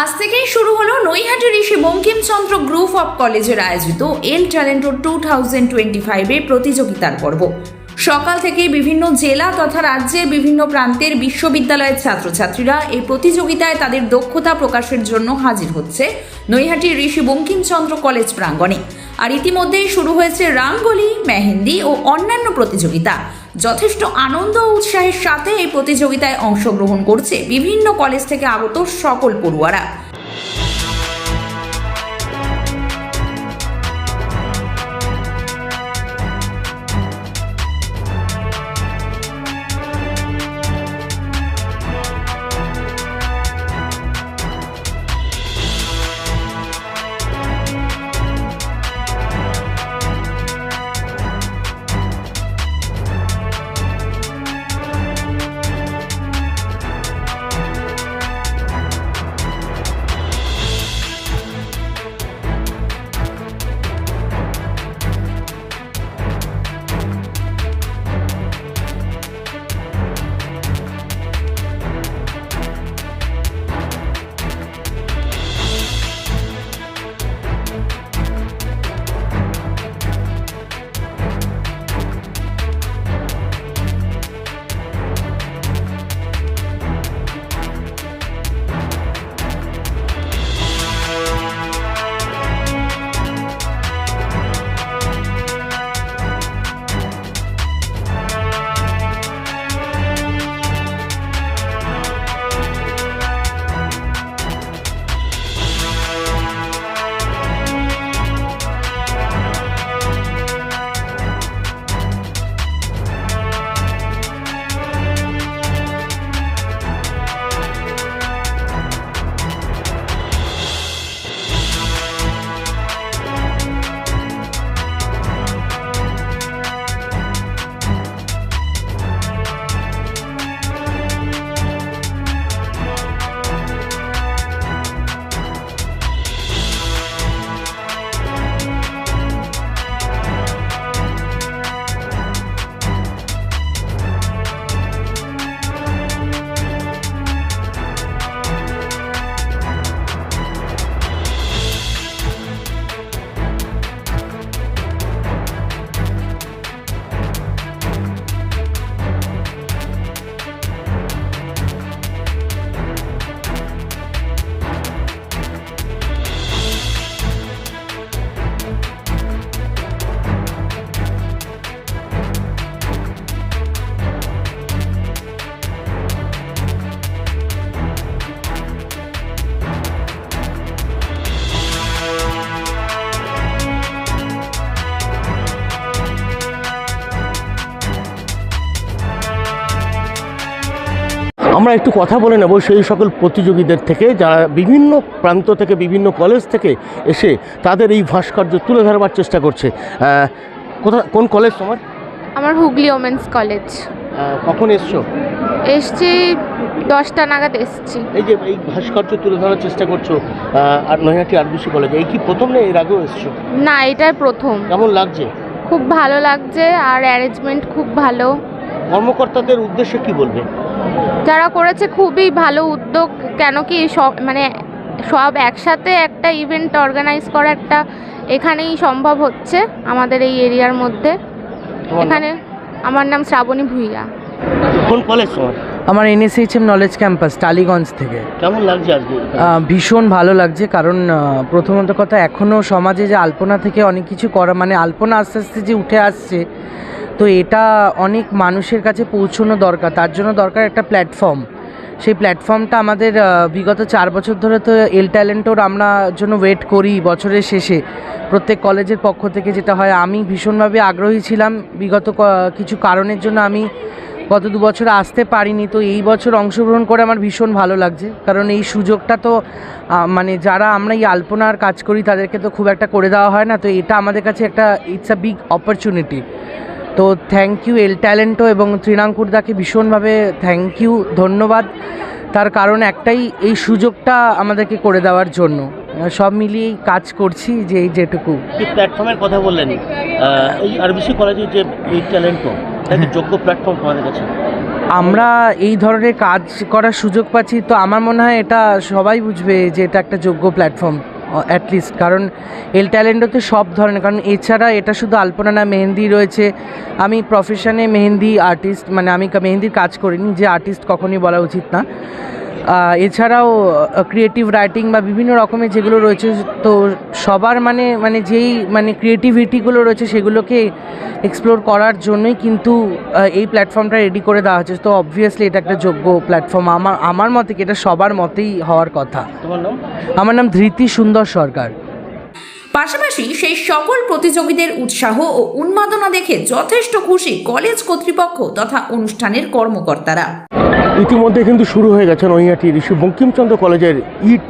আজ থেকেই শুরু হলো নৈহাটি ঋষি বঙ্কিমচন্দ্র গ্রুপ অফ কলেজের আয়োজিত এল ট্যালেন্টো 2025 প্রতিযোগিতার পর্ব। সকাল থেকে বিভিন্ন জেলা তথা রাজ্যের বিভিন্ন প্রান্তের বিশ্ববিদ্যালয়ের ছাত্রছাত্রীরা এই প্রতিযোগিতায় তাদের দক্ষতা প্রকাশের জন্য হাজির হচ্ছে নৈহাটি ঋষি বঙ্কিমচন্দ্র কলেজ প্রাঙ্গণে। আর ইতিমধ্যেই শুরু হয়েছে রাঙ্গোলি, মেহেন্দি ও অন্যান্য প্রতিযোগিতা। যথেষ্ট আনন্দ ও উৎসাহের সাথে এই প্রতিযোগিতায় অংশগ্রহণ করছে বিভিন্ন কলেজ থেকে আগত সকল পড়ুয়ারা। আমরা একটু কথা বলে নেব সেই সকল প্রতিযোগীদের থেকে যারা বিভিন্ন প্রান্ত থেকে বিভিন্ন কলেজ থেকে এসে তাদের এই ভাস্কর্য তুলে ধরবার চেষ্টা করছে। কোন কলেজ তোমার? আমার হুগলি ওমেন্স কলেজ। কখন এসছো? এসছি 10টা নাগাদ এসছি। এই যে এই ভাস্কর্য তুলে ধরার চেষ্টা করছো আর নৈহাটি আরবিসি কলেজে, এই কি প্রথম না এর আগেও এসছো? না, এটাই প্রথম। কেমন লাগছে? খুব ভালো লাগছে, আর অ্যারেঞ্জমেন্ট খুব ভালো। কর্মকর্তাদের উদ্দেশ্যে কি বলবে? যারা করেছে খুবই ভালো উদ্যোগ, কেন কি সব একসাথে একটা ইভেন্ট অর্গানাইজ করা একটা এখানেই সম্ভব হচ্ছে আমাদের এই এরিয়ার মধ্যে। এখানে আমার নাম শ্রাবণী ভুইয়া। কোন কলেজ তোমার? আমার NSHM নলেজ ক্যাম্পাস টালিগঞ্জ থেকে। কেমন লাগছে আজকে? ভীষণ ভালো লাগছে, কারণ প্রথমত কথা এখনও সমাজে যে আলপনা থেকে অনেক কিছু করা, মানে আলপনা আস্তে আস্তে যে উঠে আসছে, তো এটা অনেক মানুষের কাছে পৌঁছানো দরকার। তার জন্য দরকার একটা প্ল্যাটফর্ম। সেই প্ল্যাটফর্মটা আমাদের বিগত 4 বছর ধরে তো এল ট্যালেন্টোর আমরা জন্য ওয়েট করি বছরের শেষে প্রত্যেক কলেজের পক্ষ থেকে যেটা হয়। আমি ভীষণভাবে আগ্রহী ছিলাম, বিগত কিছু কারণের জন্য আমি গত 2 বছর আসতে পারিনি। তো এই বছর অংশগ্রহণ করে আমার ভীষণ ভালো লাগছে, কারণ এই সুযোগটা তো মানে যারা আমরা এই আলপনার কাজ করি তাদেরকে তো খুব একটা করে দেওয়া হয় না। তো এটা আমাদের কাছে একটা ইটস আ বিগ অপরচুনিটি। তো থ্যাংক ইউ এল ট্যালেন্টো এবং তৃণাঙ্কুরদাকে ভীষণভাবে থ্যাংক ইউ, ধন্যবাদ। তার কারণ একটাই, এই সুযোগটা আমাদেরকে করে দেওয়ার জন্য। সব মিলিয়েই কাজ করছি যে এই যেটুকু। প্ল্যাটফর্মের কথা বললেন, এই আরবিসি কলেজে যে এই ট্যালেন্টো, এটা কি যোগ্য প্ল্যাটফর্ম তোমাদের কাছে? আমরা এই ধরনের কাজ করার সুযোগ পাচ্ছি, তো আমার মনে হয় এটা সবাই বুঝবে যে এটা একটা যোগ্য প্ল্যাটফর্ম অ্যাটলিস্ট। কারণ এল ট্যালেন্টতে সব ধরনের, কারণ এছাড়া এটা শুধু আলপনা না, মেহেন্দি রয়েছে। আমি প্রফেশনে মেহেন্দি আর্টিস্ট, মানে আমি মেহেন্দির কাজ করিনি, যে আর্টিস্ট কখনই বলা উচিত না। এছাড়াও ক্রিয়েটিভ রাইটিং বা বিভিন্ন রকমের যেগুলো রয়েছে, তো সবার মানে যেই ক্রিয়েটিভিটিগুলো রয়েছে সেগুলোকে এক্সপ্লোর করার জন্যই কিন্তু এই প্ল্যাটফর্মটা রেডি করে দেওয়া হচ্ছে। তো অবভিয়াসলি এটা একটা যোগ্য প্ল্যাটফর্ম আমার মতে, কি এটা সবার মতেই হওয়ার কথা। তোমার নাম? আমার নাম ধৃতি সুন্দর সরকার। পাশাপাশি সেই সকল প্রতিযোগীদের উৎসাহ ও উন্মাদনা দেখে যথেষ্ট খুশি কলেজ কর্তৃপক্ষ তথা অনুষ্ঠানের কর্মকর্তারা। ইতিমধ্যে কিন্তু শুরু হয়ে গেছে নৈহাটি ঋষি বঙ্কিমচন্দ্র কলেজের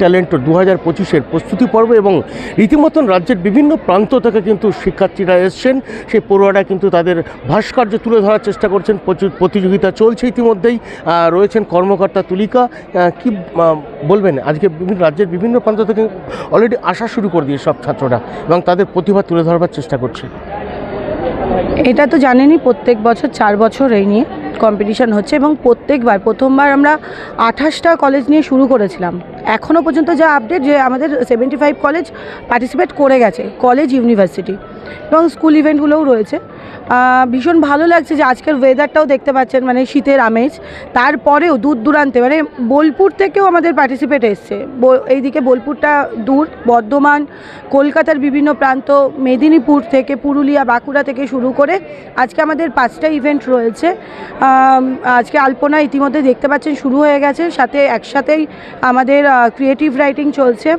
ট্যালেন্ট 2025-এর প্রস্তুতি পর্ব, এবং রীতিমতন রাজ্যের বিভিন্ন প্রান্ত থেকে কিন্তু শিক্ষার্থীরা এসছেন। সেই পড়ুয়ারা কিন্তু তাদের ভাস্কর্য তুলে ধরার চেষ্টা করছেন। প্রচুর প্রতিযোগিতা চলছে ইতিমধ্যেই। রয়েছেন কর্মকর্তা তুলিকা। কি বলবেন, আজকে রাজ্যের বিভিন্ন প্রান্ত থেকে অলরেডি আসা শুরু করে দিয়ে সব ছাত্ররা, এবং তাদের প্রতিভা তুলে ধরবার চেষ্টা করছে। এটা তো জানেনই, প্রত্যেক বছর 4 বছর এই নিয়ে কম্পিটিশান হচ্ছে, এবং প্রথমবার আমরা 28টা কলেজ নিয়ে শুরু করেছিলাম। এখনও পর্যন্ত যা আপডেট, যে আমাদের 75 কলেজ পার্টিসিপেট করে গেছে, কলেজ, ইউনিভার্সিটি এবং স্কুল ইভেন্টগুলোও রয়েছে। ভীষণ ভালো লাগছে যে আজকের ওয়েদারটাও দেখতে পাচ্ছেন, মানে শীতের আমেজ। তারপরেও দূর দূরান্তে, মানে বোলপুর থেকেও আমাদের পার্টিসিপেট এসছে। এইদিকে বোলপুরটা দূর, বর্ধমান, কলকাতার বিভিন্ন প্রান্ত, মেদিনীপুর থেকে, পুরুলিয়া, বাঁকুড়া থেকে শুরু করে আজকে আমাদের 5টা ইভেন্ট রয়েছে। আজকে আলপনা ইতিমধ্যে দেখতে পাচ্ছেন শুরু হয়ে গেছে, একসাথেই আমাদের ক্রিয়েটিভ রাইটিং চলছে।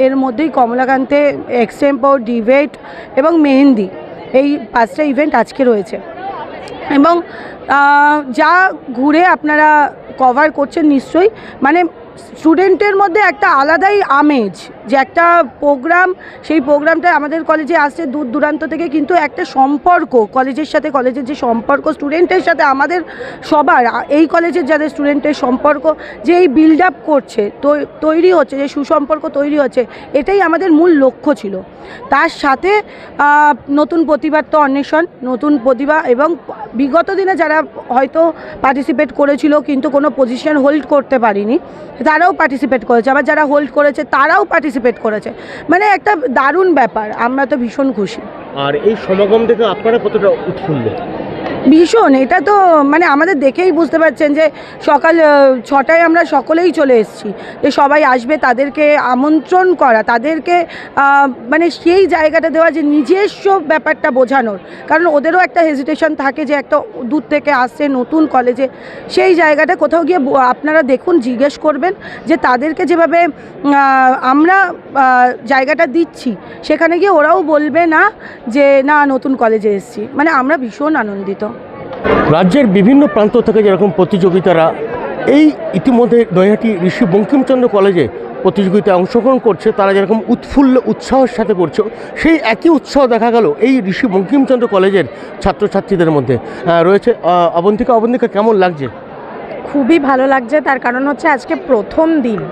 এর মধ্যেই কমলাকান্তে, এক্সটেম্পোর, ডিবেট এবং মেহেন্দি, এই 5টা ইভেন্ট আজকে রয়েছে। এবং যা ঘুরে আপনারা কভার করছেন নিশ্চয়ই, মানে স্টুডেন্টের মধ্যে একটা আলাদাই আমেজ, যে একটা প্রোগ্রাম, সেই প্রোগ্রামটা আমাদের কলেজে আসছে দূর দূরান্ত থেকে, কিন্তু একটা সম্পর্ক কলেজের সাথে, কলেজের যে সম্পর্ক স্টুডেন্টের সাথে আমাদের সবার, এই কলেজের যাদের স্টুডেন্টের সম্পর্ক যে এই বিল্ড আপ করছে, তৈরি হচ্ছে, যে সুসম্পর্ক তৈরি হচ্ছে, এটাই আমাদের মূল লক্ষ্য ছিল। তার সাথে নতুন প্রতিভার তো অন্বেষণ, নতুন প্রতিভা, এবং বিগত দিনে যারা হয়তো পার্টিসিপেট করেছিল কিন্তু কোনো পজিশন হোল্ড করতে পারেনি, তারাও পার্টিসিপেট করেছে, আবার যারা হোল্ড করেছে তারাও পার্টিসিপেট করেছে। মানে একটা দারুণ ব্যাপার, আমরা তো ভীষণ খুশি। আর এই সমাগম থেকে আপনারা কতটা উৎফুল্ল? ভীষণ, এটা তো মানে আমাদের দেখেই বুঝতে পারছেন যে সকাল 6টায় আমরা সকলেই চলে এসেছি, যে সবাই আসবে, তাদেরকে আমন্ত্রণ করা, তাদেরকে মানে সেই জায়গাটা দেওয়া, যে নিজস্ব ব্যাপারটা বোঝানোর। কারণ ওদেরও একটা হেজিটেশন থাকে, যে একটা দূর থেকে আসছে নতুন কলেজে, সেই জায়গাটা কোথাও গিয়ে আপনারা দেখুন, জিজ্ঞেস করবেন যে তাদেরকে যেভাবে আমরা জায়গাটা দিচ্ছি, সেখানে গিয়ে ওরাও বলবে না যে না নতুন কলেজে এসেছি। মানে আমরা ভীষণ আনন্দিত। রাজ্যের বিভিন্ন প্রান্ত থেকে যেরকম প্রতিযোগিতারা এই ইতিমধ্যে নৈহাটি ঋষি বঙ্কিমচন্দ্র কলেজে প্রতিযোগিতায় অংশগ্রহণ করছে, তারা যেরকম উৎফুল্ল উৎসাহের সাথে করছে, সেই একই উৎসাহ দেখা গেল এই ঋষি বঙ্কিমচন্দ্র কলেজের ছাত্রছাত্রীদের মধ্যে। রয়েছে অবন্তিকা, কেমন লাগছে? খুবই ভালো লাগছে, তার কারণ হচ্ছে আজকে প্রথম দিন,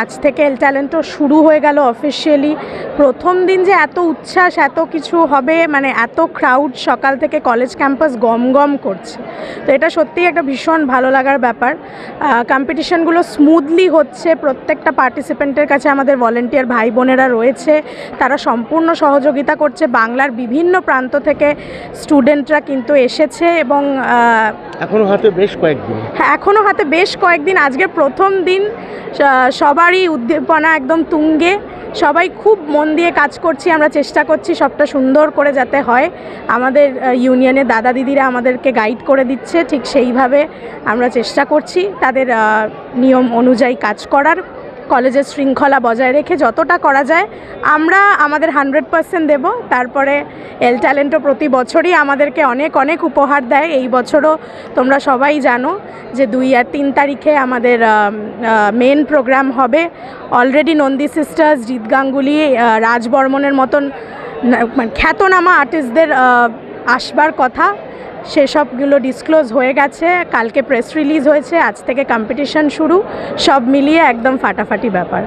আজ থেকে এল ট্যালেন্টও শুরু হয়ে গেল অফিসিয়ালি। প্রথম দিন যে এত উচ্ছ্বাস, এত কিছু হবে, মানে এত ক্রাউড, সকাল থেকে কলেজ ক্যাম্পাস গম গম করছে, তো এটা সত্যিই একটা ভীষণ ভালো লাগার ব্যাপার। কম্পিটিশনগুলো স্মুথলি হচ্ছে, প্রত্যেকটা পার্টিসিপেন্টের কাছে আমাদের ভলেন্টিয়ার ভাই বোনেরা রয়েছে, তারা সম্পূর্ণ সহযোগিতা করছে। বাংলার বিভিন্ন প্রান্ত থেকে স্টুডেন্টরা কিন্তু এসেছে, এবং এখনও হাতে বেশ কয়েকদিন। হ্যাঁ, এখনও হাতে বেশ কয়েকদিন। আজকে প্রথম দিন, সবারই উদ্দীপনা একদম তুঙ্গে, সবাই খুব মন দিয়ে কাজ করছি, আমরা চেষ্টা করছি সবটা সুন্দর করে যাতে হয়। আমাদের ইউনিয়নের দাদা দিদিরা আমাদেরকে গাইড করে দিচ্ছে, ঠিক সেইভাবে আমরা চেষ্টা করছি তাদের নিয়ম অনুযায়ী কাজ করার, কলেজের শৃঙ্খলা বজায় রেখে যতটা করা যায় আমরা আমাদের 100% দেব। তারপরে এল ট্যালেন্টও প্রতি বছরই আমাদেরকে অনেক অনেক উপহার দেয়। এই বছরও তোমরা সবাই জানো যে 2 আর 3 তারিখে আমাদের মেন প্রোগ্রাম হবে। অলরেডি নন্দী সিস্টার্স, জিৎ গাঙ্গুলি, রাজ বর্মনের মতন খ্যাতনামা আর্টিস্টদের আসবার কথা, সেসবগুলো ডিসক্লোজ হয়ে গেছে। কালকে প্রেস রিলিজ হয়েছে, আজ থেকে কম্পিটিশন শুরু, সব মিলিয়ে একদম ফাটাফাটি ব্যাপার।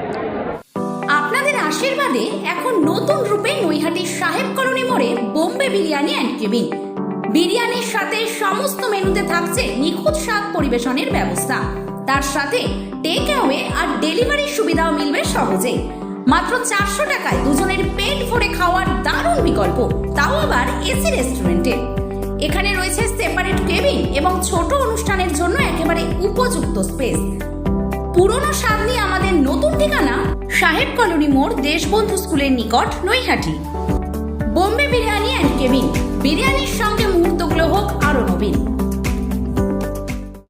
আপনাদের আশীর্বাদে এখন নতুন রূপে নৈহাটির সাহেব কলোনি মোড়ে বোম্বে বিরিয়ানি অ্যান্ড কেবিন। বিরিয়ানির সাথে সমস্ত মেনুতে থাকছে নিখুঁত স্বাদ পরিবেশনের ব্যবস্থা। তার সাথে টেক অ্যাওয়ে আর ডেলিভারির সুবিধাও মিলবে সহজেই। মাত্র 400 টাকায় দুজনের পেট ভরে খাওয়ার দারুণ বিকল্প, তাও আবার এসি রেস্টুরেন্টে। এখানে রয়েছে সেপারেট কেবিন এবং ছোট অনুষ্ঠানের জন্য একেবারে উপযুক্ত স্পেস। পুরনো স্বাদ নিয়ে আমাদের নতুন ঠিকানা সাহেব কলোনি মোড়, দেশবন্ধু স্কুলের নিকট, নৈহাটি। বোম্বে বিরিয়ানি অ্যান্ড কেবিন, বিরিয়ানির সঙ্গে মুহূর্তগুলো হোক আরো নবীন।